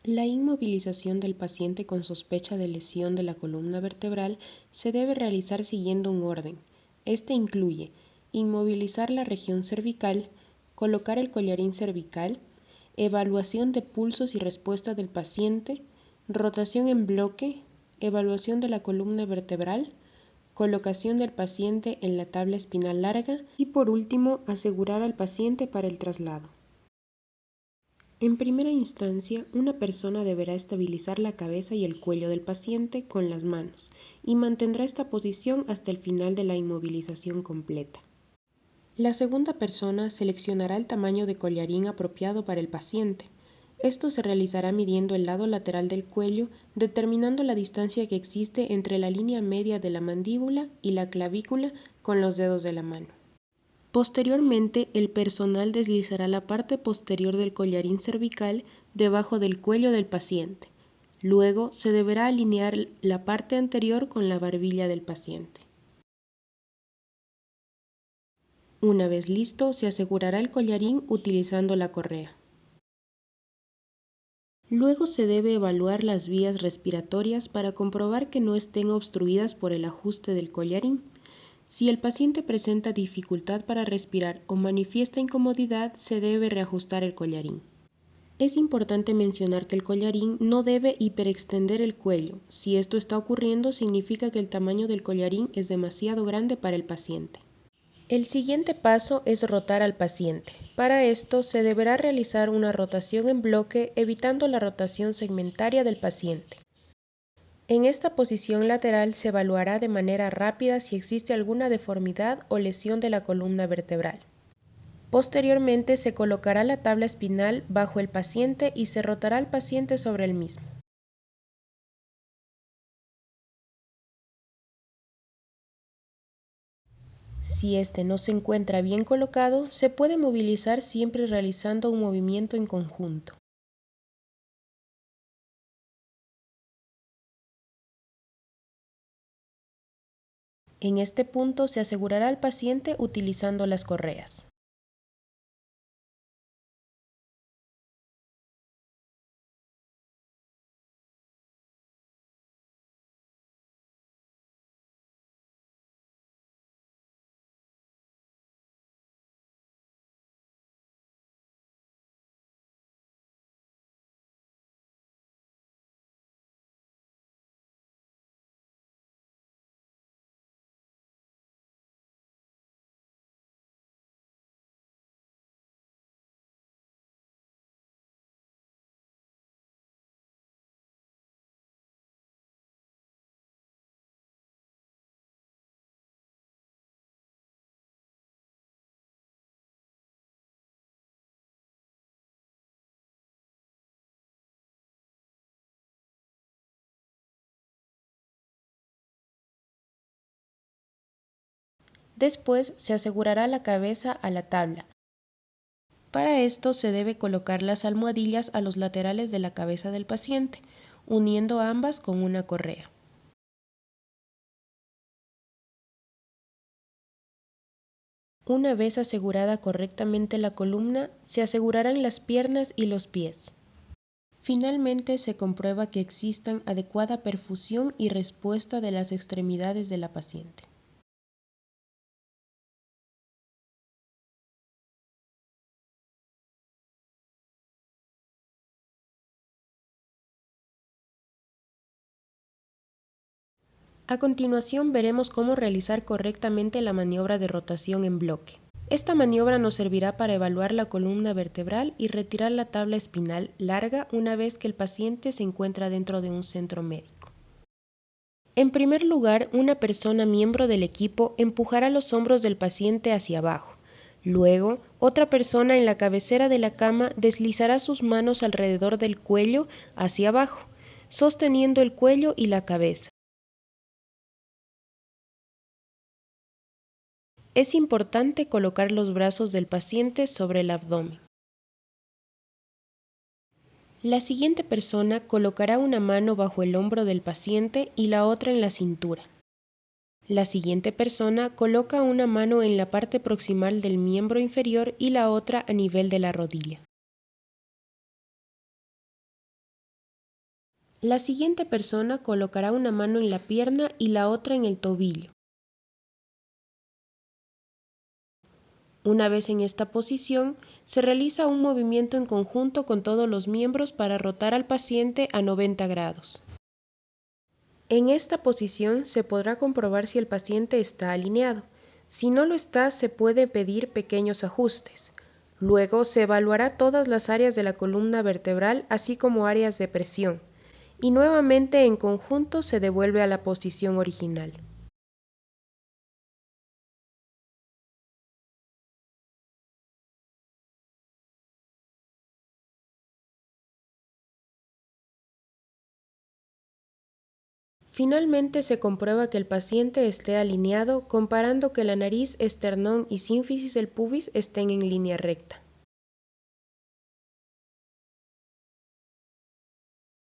La inmovilización del paciente con sospecha de lesión de la columna vertebral se debe realizar siguiendo un orden. Este incluye inmovilizar la región cervical, colocar el collarín cervical, evaluación de pulsos y respuesta del paciente, rotación en bloque, evaluación de la columna vertebral, colocación del paciente en la tabla espinal larga y por último asegurar al paciente para el traslado. En primera instancia, una persona deberá estabilizar la cabeza y el cuello del paciente con las manos y mantendrá esta posición hasta el final de la inmovilización completa. La segunda persona seleccionará el tamaño de collarín apropiado para el paciente. Esto se realizará midiendo el lado lateral del cuello, determinando la distancia que existe entre la línea media de la mandíbula y la clavícula con los dedos de la mano. Posteriormente, el personal deslizará la parte posterior del collarín cervical debajo del cuello del paciente. Luego, se deberá alinear la parte anterior con la barbilla del paciente. Una vez listo, se asegurará el collarín utilizando la correa. Luego se debe evaluar las vías respiratorias para comprobar que no estén obstruidas por el ajuste del collarín. Si el paciente presenta dificultad para respirar o manifiesta incomodidad, se debe reajustar el collarín. Es importante mencionar que el collarín no debe hiperextender el cuello. Si esto está ocurriendo, significa que el tamaño del collarín es demasiado grande para el paciente. El siguiente paso es rotar al paciente. Para esto se deberá realizar una rotación en bloque, evitando la rotación segmentaria del paciente. En esta posición lateral se evaluará de manera rápida si existe alguna deformidad o lesión de la columna vertebral. Posteriormente se colocará la tabla espinal bajo el paciente y se rotará al paciente sobre el mismo. Si este no se encuentra bien colocado, se puede movilizar siempre realizando un movimiento en conjunto. En este punto se asegurará al paciente utilizando las correas. Después se asegurará la cabeza a la tabla. Para esto se debe colocar las almohadillas a los laterales de la cabeza del paciente, uniendo ambas con una correa. Una vez asegurada correctamente la columna, se asegurarán las piernas y los pies. Finalmente se comprueba que existan adecuada perfusión y respuesta de las extremidades de la paciente. A continuación veremos cómo realizar correctamente la maniobra de rotación en bloque. Esta maniobra nos servirá para evaluar la columna vertebral y retirar la tabla espinal larga una vez que el paciente se encuentra dentro de un centro médico. En primer lugar, una persona miembro del equipo empujará los hombros del paciente hacia abajo. Luego, otra persona en la cabecera de la cama deslizará sus manos alrededor del cuello hacia abajo, sosteniendo el cuello y la cabeza. Es importante colocar los brazos del paciente sobre el abdomen. La siguiente persona colocará una mano bajo el hombro del paciente y la otra en la cintura. La siguiente persona coloca una mano en la parte proximal del miembro inferior y la otra a nivel de la rodilla. La siguiente persona colocará una mano en la pierna y la otra en el tobillo. Una vez en esta posición, se realiza un movimiento en conjunto con todos los miembros para rotar al paciente a 90 grados. En esta posición se podrá comprobar si el paciente está alineado. Si no lo está, se puede pedir pequeños ajustes. Luego se evaluará todas las áreas de la columna vertebral, así como áreas de presión, y nuevamente en conjunto se devuelve a la posición original. Finalmente se comprueba que el paciente esté alineado comparando que la nariz, esternón y sínfisis del pubis estén en línea recta.